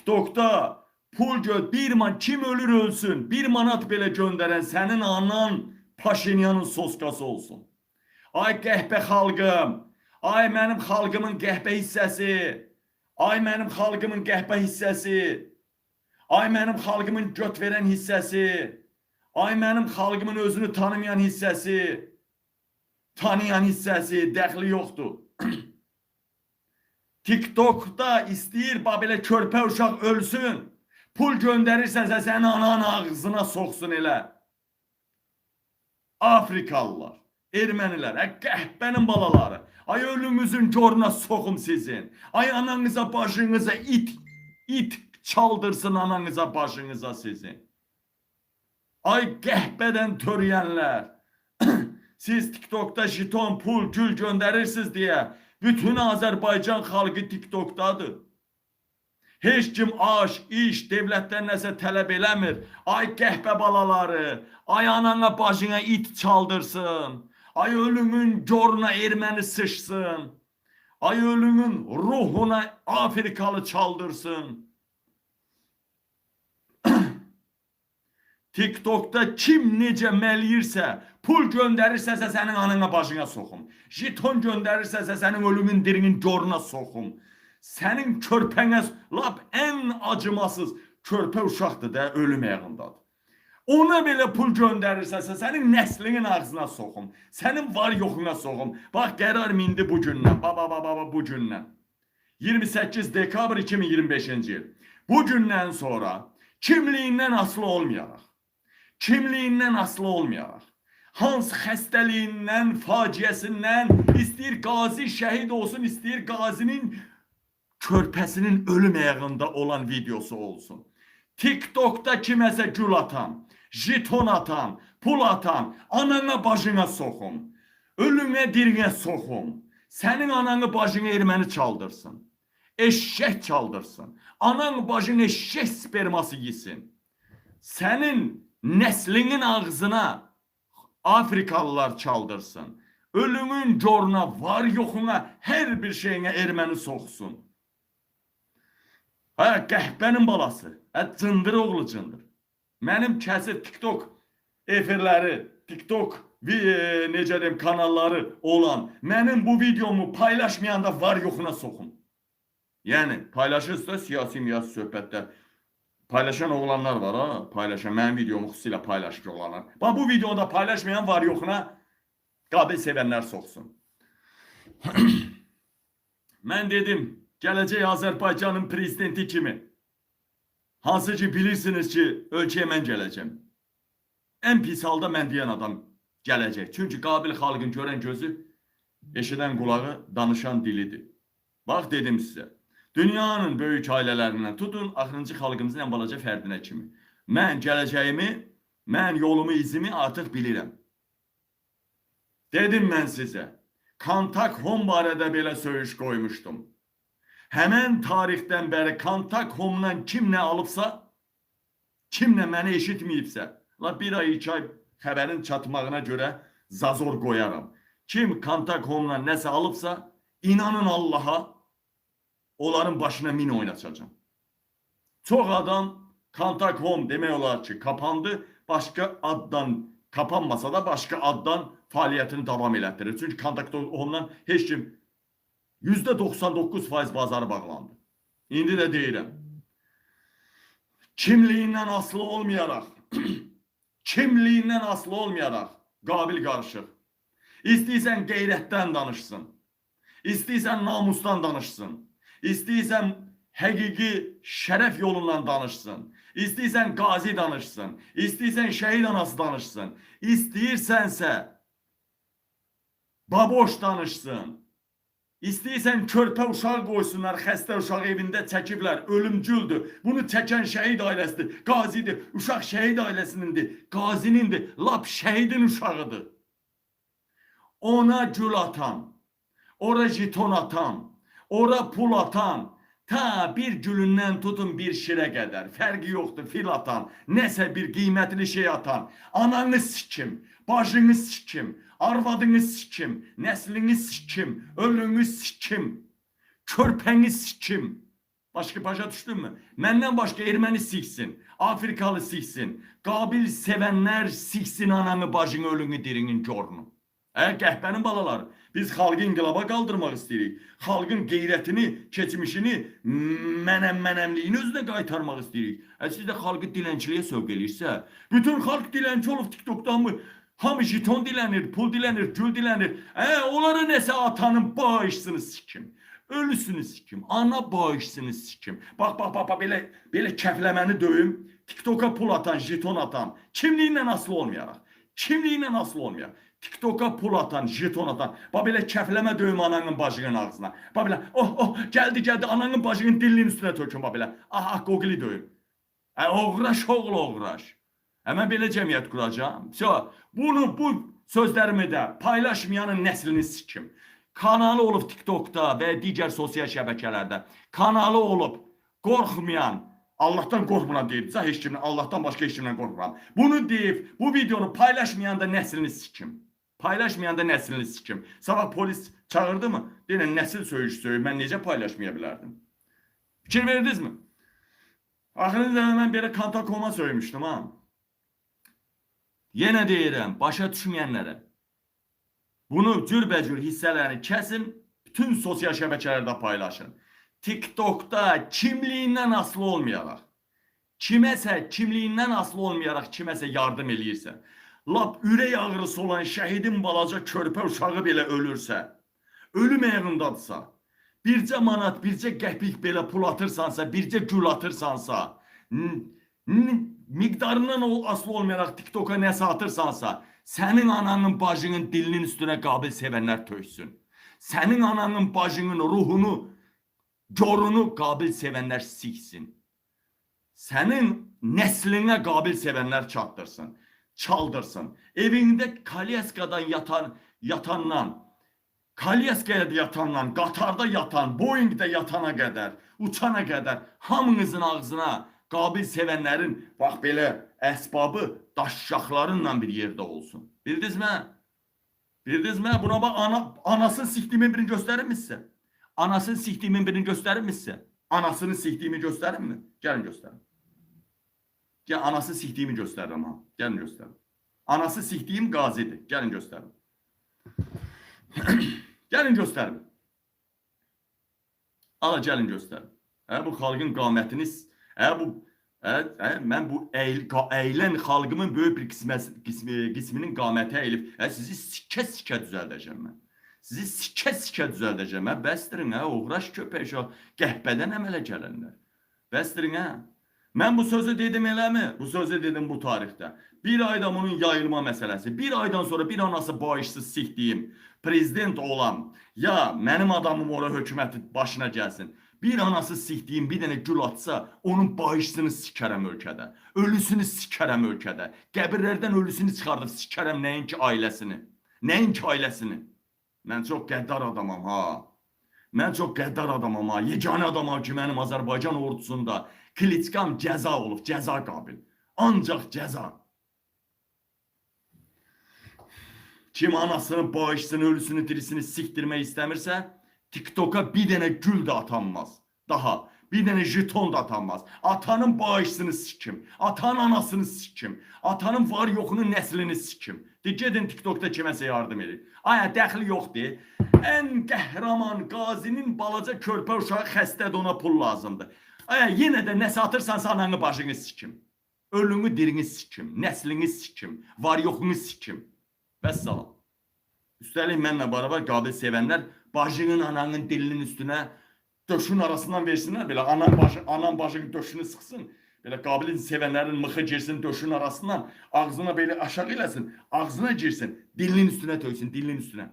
TikTok'da pul gö bir man kim ölür ölsün, bir manat belə göndərən sənin anan Paşinyanın soskası olsun. Ay qəhbə xalqım, ay mənim xalqımın qəhbə hissəsi, ay mənim xalqımın qəhbə hissəsi, ay mənim xalqımın göt verən hissəsi, ay mənim xalqımın özünü tanımayan hissəsi, tanıyan hissəsi, dəxli yoxdur. TikTok'da istəyir belə körpə uşaq ölsün, pul göndərirsənsə sənin anan ağzına soxsun elə. Afrikalılar, ermənilər, qəhbənin balaları, ay ölümüzün coruna soxum sizin, ay ananıza başınıza it çaldırsın ananıza başınıza sizin. Ay qəhbədən törəyənlər, siz TikTok'da jiton, pul, gül göndərirsiniz deyə bütün Azərbaycan xalqı TikTok'dadır. Heç kim aş, iş, devlətdən nəsə tələb eləmir. Ay qəhbə balaları, ay anana başına it çaldırsın. Ay ölümün coruna erməni sıçsın. Ay ölümün ruhuna Afrikalı çaldırsın. TikTok'da kim necə məliyirsə, pul göndərirsəsə sənin anana başına soxum. Jiton göndərirsəsə sənin ölümün dirinin coruna soxum. Sənin körpənə lap ən acımasız körpə uşaqdır da ölüm ayağındadır. Ona belə pul göndərirsəsə sənin nəslinin ağzına soxum. Sənin var yoxuna soxum. Bax qərar mindi bu gündən. Baba bu gündən. 28 dekabr 2025-ci il. Bu gündən sonra kimliyindən asılı olmayaraq, kimliyindən asılı olmayaraq, hansı xəstəliyindən, faciəsindən, istəyir qazi şəhid olsun, istəyir qazinin körpəsinin ölüm ayağında olan videosu olsun. TikTok'da kiməsə gül atan, jiton atan, pul atan, anana başına soxum, ölümə dirinə soxum, sənin ananı başına erməni çaldırsın, eşşək çaldırsın, anan başına eşşək sperması yesin, sənin nəslinin ağzına Afrikalılar çaldırsın, ölümün coruna, var yoxuna, hər bir şeyinə erməni soxsun. Qəhbənin balası, cındır oğlu cındır. Mənim kəsir TikTok efirləri, TikTok necə deyim kanalları olan, mənim bu videomu paylaşmayanda var yoxuna soxum. Yəni paylaşırsa siyasi söhbətdə paylaşan oğlanlar var ha, paylaşan, mənim videomu xüsusilə paylaşır olanlar. Bax bu videoda paylaşmayan var yoxuna qabil sevənlər soxsun. Mən dedim, gələcək Azərbaycanın prezidenti kimi, hansı ki bilirsiniz ki, ölkəyə mən gələcəm. Ən pis halda mən deyən adam gələcək. Çünki qabil xalqın görən gözü, eşidən qulağı, danışan dilidir. Bax dedim sizə, dünyanın böyük ailələrindən tutun, axırıncı xalqımızın ən balaca fərdinə kimi. Mən gələcəyimi, mən yolumu, izimi artıq bilirəm. Dedim mən sizə, Kantak Home barədə belə söyüş qoymuşdum. Həmən tarixdən bəri Kantak Home-dan kim nə alıbsa, kim nə məni eşitməyibsə, bir ay, 2 ay xəbərin çatmağına görə zazor qoyaram. Kim Kantak Home-dan nəsə alıbsa, inanın Allaha, onların başına min oynatacağım. Çox adam Kantak Home demək olar ki, kapandı, başqa addan, kapanmasa da başqa addan fəaliyyətini davam elətdirir. Çünki Kantak Home-dan heç kim %99% bazarı bağlandı. İndi də deyirəm. Kimliyindən asılı olmayaraq, kimliyindən asılı olmayaraq qabil qarışıq. İstəyirsən qeyrətdən danışsın, istəyirsən namusdan danışsın, istəyirsən həqiqi şərəf yolundan danışsın, istəyirsən qazi danışsın, istəyirsən şəhid anası danışsın, istəyirsənsə baboş danışsın, İstəyirsən körpə uşaq qoysunlar, xəstə uşaq evində çəkiblər, ölümcüldür. Bunu çəkən şəhid ailəsidir, qazidir, uşaq şəhid ailəsinindir, qazinindir, lap şəhidin uşağıdır. Ona gül atan, ora jiton atan, ora pul atan, ta bir gülündən tutun bir şirə qədər, fərqi yoxdur, fil atan, nəsə bir qiymətli şey atan, ananı sikim, bacını sikim, arvadını sikim, nəslini sikim, ölünü sikim, körpəni sikim. Başa düşdünmü? Məndən başqa erməni siksin, Afrikalı siksin, qabil sevənlər siksin ananı, bacını, ölünü, dirinin, corunu. Qəhbənin balaları, biz xalqı inqilaba qaldırmaq istəyirik. Xalqın qeyrətini, keçmişini, mənəmliyini özünə qaytarmaq istəyirik. Siz də xalqı dilənçiliyə sövq eləyirsə, bütün xalq dilənçi olub TikTok'dan mı? Hamı jiton dilənir, pul dilənir, gül dilənir. Onlara nəsə atanın bağışsını sikim. Ölüsünü sikim, ana bağışsını sikim. Bax, belə kəfləməni döyüm, TikTok'a pul atan, jiton atan, kimliyindən asılı olmayaraq. Kimliyindən asılı olmayaraq. TikTok'a pul atan, jiton atan, bax belə kəfləmə döyüm ananın bacının ağzına. Bax belə, gəldi, ananın bacının dilinin üstünə tökün, bax belə. Qoqili döyüm. Oğraş, oğul oğraş. Mən belə cəmiyyət quracağım. Bu sözlərimi də paylaşmayanın nəslini sikim. Kanalı olub TikTok'da və digər sosial şəbəkələrdə. Kanalı olub, qorxmayan, Allah'tan qorxmuram deyib. Heç kimdən, Allah'tan başqa heç kimdən qorxmuram. Bunu deyib, bu videonu paylaşmayan da nəslini sikim. Paylaşmayan da nəslini sikim. Sabah polis çağırdı mı? Deyən nəsil söyüş söyüb, mən necə paylaşmaya bilərdim? Fikir verdiniz mi? Axırıncı mən belə Kantakoma söymüşdüm ha. Yenə deyirəm, başa düşməyənlərə. Bunu cürbəcür hissələrini kəsin, bütün sosial şəbəkələrdə paylaşın. TikTok'da kimliyindən asılı olmayaraq, kimliyindən asılı olmayaraq kiməsə yardım eləyirsə, lap ürək ağrısı olan şəhidin balaca körpə uşağı belə ölürsə, ölüm ayağındadırsa, bircə manat, bircə qəpik belə pul atırsansa, bircə gül atırsansa, miqdarından asılı olmayaraq TikTok'a nəsə atırsansa, sənin ananın, bacının dilinin üstünə qabil sevənlər töksün. Sənin ananın, bacının ruhunu, corunu qabil sevənlər siksin. Sənin nəslinə qabil sevənlər çatdırsın, çaldırsın. Evində Kalyaskadan yatandan, Kalyaskaya yatandan, Qatarda yatan, Boeing'də yatana qədər, uçana qədər hamınızın ağzına qabil sevənlərin bax belə əsbabı daşşaqlarınla bir yerdə olsun. Bildinizmi? Bildinizmi? Buna bax, anasını sikdiyimin birini göstərir mi sizə? Anasını sikdiyimin birini göstərir mi sizə? Anasını sikdiyimi göstərir mi? Gəlin göstərin. Gəl, anası sikdiyimi göstərirəm ha. Gəlin göstərin. Anası sikdiyim qazidir. Gəlin göstərin. Gəlin göstərin. Ala, gəlin göstərin. Bu xalqın qamətiniz, mən bu əylən xalqımın böyük bir qisminin qaməti əyilib, sizi sikə düzəldəcəm mən. Sizi sikə düzəldəcəm. Bəsdirin, uğraş köpək, qəhbədən əmələ gələnlər. Bəsdirin, mən bu sözü dedim eləmi? Bu sözü dedim bu tarixdə. Bir ayda bunun yayılma məsələsi, bir aydan sonra bir anası bağışsız sikdiyim prezident olan, ya mənim adamım ora hökuməti başına gəlsin, bir anası sikdiyim bir dənə gül atsa, onun bağışsını sikərəm ölkədə. Ölüsünü sikərəm ölkədə. Qəbirlərdən ölüsünü çıxardıb sikərəm nəinki ailəsini. Nəinki ailəsini. Mən çox qəddar adamam ha. Mən çox qəddar adamam ha. Yeganə adamam ki, mənim Azərbaycan ordusunda Klitskam cəza olub, cəza qabil. Ancaq cəza. Kim anasını, bağışsını, ölüsünü, dirisini sikdirmək istəmirsə, TikTok'a bir dənə gül də atanmaz. Daha bir dənə jiton da atanmaz. Atanın bağışsını sikim. Atanın anasını sikim. Atanın var yoxunun nəslini sikim. Gedin TikTok'da kiməsə yardım edin. Dəxli yoxdur. Ən qəhrəman qazinin balaca körpə uşağı xəstədir, ona pul lazımdır. Yenə də nəsə atırsansa ananı, bacını sikim. Ölünü, dirini sikim. Nəslini sikim. Var yoxunu sikim. Vəssalam. Üstəlik mənlə beraber qabil sevənlər bacının, ananın dilinin üstünə döşün arasından versinlər. Belə anan bacının döşünü sıxsın. Belə qabilin sevənlərin mıxı girsin döşün arasından. Ağzına belə aşağı eləsin. Ağzına girsin. Dilinin üstünə töksün. Dilinin üstünə.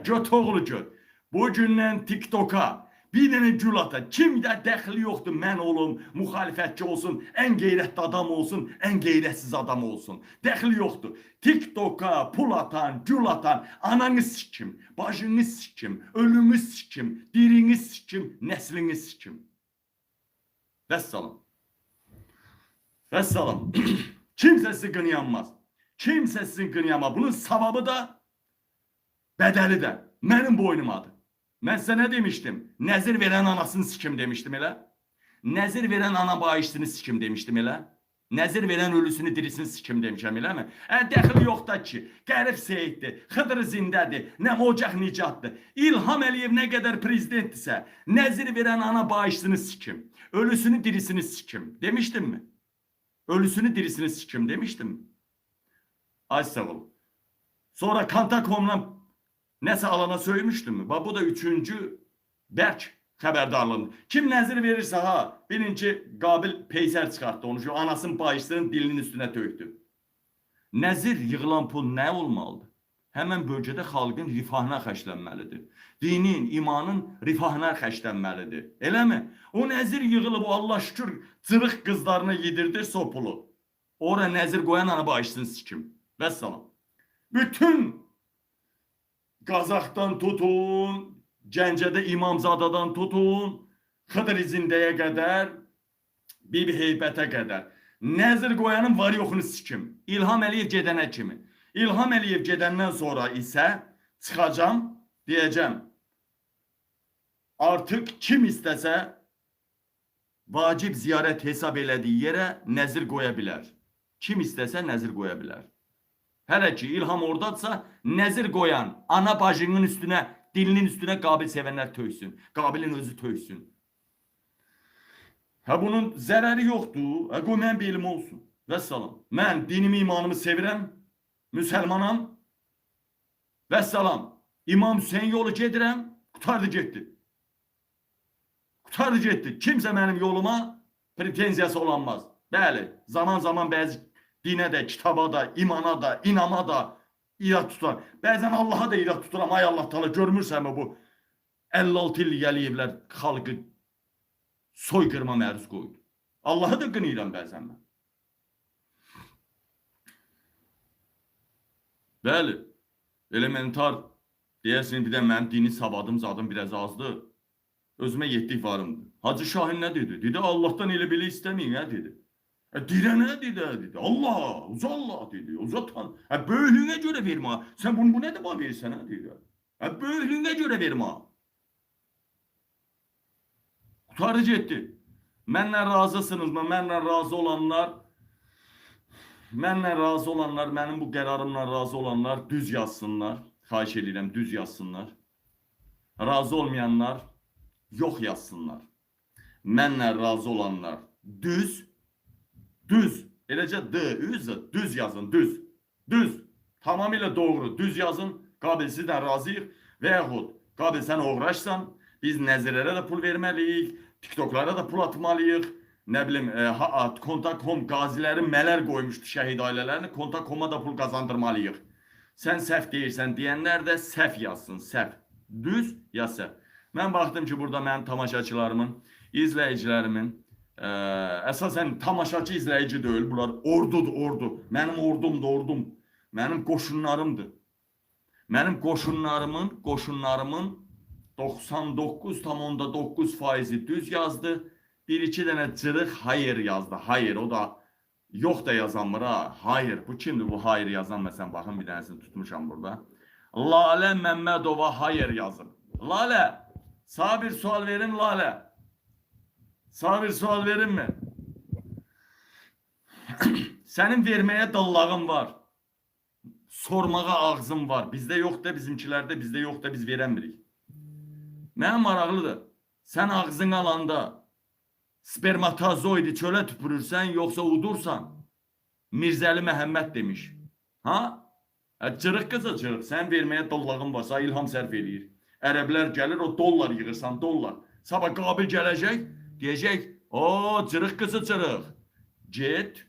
Göt oğlu göt. Bugündən TikTok'a bir dənə gül ata. Kimdə dəxli yoxdur. Mən olum, müxalifətçi olsun, ən qeyrətli adam olsun, ən qeyrətsiz adam olsun. Dəxli yoxdur. TikTok'a pul atan, gül atan, ananı sikim, bacını sikim, ölümü sikim, dirini sikim, nəslini sikim. Vəssalam. Vəssalam. Kimsə sizi qınayanmaz. Kimsə sizi qınayanmaz. Bunun savabı da, bədəli də mənim boynumadır. Ben size ne demiştim? Nezir veren anasını sikim demiştim hele. Nezir veren ana bağışını sikim demiştim hele. Nezir veren ölüsünü dirisini sikim demişəm elə mi? Dəxil yoxdur ki, Qərib Seyiddir, Xıdır Zindədir, Nəm Ocaq Nicatdır. İlham Əliyev nə qədər prezidentdirsə, nezir veren ana bağışını sikim, ölüsünü dirisini sikim demiştim mi? Ölüsünü dirisini sikim demiştim mi? Ay sağ ol. Sonra Kantakom'la nəsə alana söylemiştim mi? Bu da üçüncü bərk xəbərdarlığım. Kim nəzir verirsə ha, birinci Qabil Peysər çıxartdı onu, şu anasının bağışlarının dilinin üstünə tökdü. Nəzir yığılan pul nə olmalıdır? Həmən bölgədə xalqın rifahına xərclənməlidir. Dinin, imanın rifahına xərclənməlidir. Eləmi? O nəzir yığılıb, o Allah şükür cırıq qızlarına yedirdirsə o pulu. Ora nəzir qoyan ana bağışsın sikim. Vəssalam. Bütün Qazaxdan tutun, Gəncədə İmamzadadan tutun, Xıdır Zindəyə qədər, Bibi Heybətə qədər. Nəzir qoyanın var yoxunu sikim. İlham Əliyev gedənə kimi. İlham Əliyev gedəndən sonra isə çıxacam, deyəcəm. Artıq kim istəsə vacib ziyarət hesab elədiyi yerə nəzir qoya bilər. Kim istəsə nəzir qoya bilər. Hələ ki İlham oradadsa nəzir qoyan ana bacının üstünə, dilinin üstünə Qabil sevənlər töysün. Qabilin özü töysün. Ha bunun zərəri yoxdur. Qoy mən bir elim olsun. Vəssalam. Mən dinimi, imanımı sevirəm. Müsəlmanam. Vəssalam. İmam Hüseyin yolu gedirəm. Qutardı getdi. Qutardı getdi. Kimsə mənim yoluma pretenziyası olanmaz. Bəli. Zaman zaman bəzi dinə də, kitaba da, imana da, inama da irad tutar. Bəzən Allaha da irad tuturam. Ay Allah Teala, görmürsən mi bu 56 illik Əliyevlər xalqı soyqırma məruz qoydu. Allahı da qınayıram bəzən mən. Bəli, elementar deyəsin, bir də mənim dini savadım, zadım biraz azdır. Özümə yetdik varımdır. Hacı Şahin nə dedi? Dedi, Allah'tan elə belə istəməyin, hə dedi. Dirənə dedi. Allah, uza Allah dedi. Uzatan. Böyüklüğüne göre verme. Sen bunu ne de bana verirsen ha dedi. Böyüklüğüne göre verme. Kurtarıcı etti. Mənlə razısınız mı? Mənlə razı olanlar, mənim bu qərarımla razı olanlar düz yazsınlar. Xahiş edirəm, düz yazsınlar. Razı olmayanlar yox yazsınlar. Mənlə razı olanlar düz. Eləcə düz yazın, düz. Tamamilə doğru, düz yazın. Qabil sizdən razıyıq. Və yaxud, Qabil sən uğraşsan, biz nəzirlərə də pul verməliyik, TikToklara da pul atmalıyıq. Nə bilim, Kontakom qazilərin mələr qoymuşdu şəhid ailələrini, Kontakoma da pul qazandırmalıyıq. Sən səhv deyirsən deyənlər də səhv yazsın, səhv. Düz ya səhv. Mən baxdım ki, burada mənim tamaşaçılarımın, izləyicilərimin, əsasən tamaşaçı izləyici deyil, bunlar ordudur, ordu. Mənim ordum. Mənim qoşunlarımdır. Mənim qoşunlarımın 99,9% düz yazdı. Bir-iki dənə cırıq hayır yazdı. Hayır, o da yox da yazanmır ha. Hayır, bu kimdir bu hayır yazan? Məsələn, baxın bir dənəsini tutmuşam burada. Lalə Məmmədova hayır yazıb. Lalə, sana bir sual verim Lalə. Sana bir sual verim mi? Senin vermeye dallağın var. Sormağa ağzın var. Bizde yok da bizimkilerde, bizde yok da biz veremirik. Mənim maraqlıdır. Sen ağzın alanda spermatozoidi çölə tüpürürsən, yoksa udursan. Mirzəli Məhəmməd demiş. Ha? Cırıq qızı cırıq. Sen vermeye dallağın varsa ilham sərf eləyir. Ərəblər gəlir, o dollar yığırsan, dollar. Sabah Qabil gələcək. Diyecek, o cırıq kızı cırıq. Get.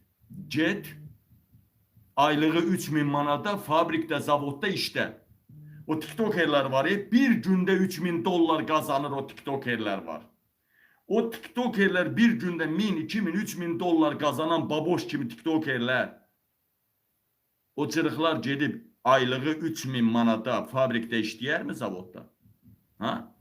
Aylığı 3000 manata fabrikdə, zavodda işdə. O tiktokerler var ya, bir günde 3000 dolar kazanır o tiktokerler var. O tiktokerler bir günde 1000, 2000, 3000 dolar kazanan baboş kimi tiktokerler. O cırıqlar gedib aylığı 3000 manata fabrikdə işləyər mi zavodda? Ha?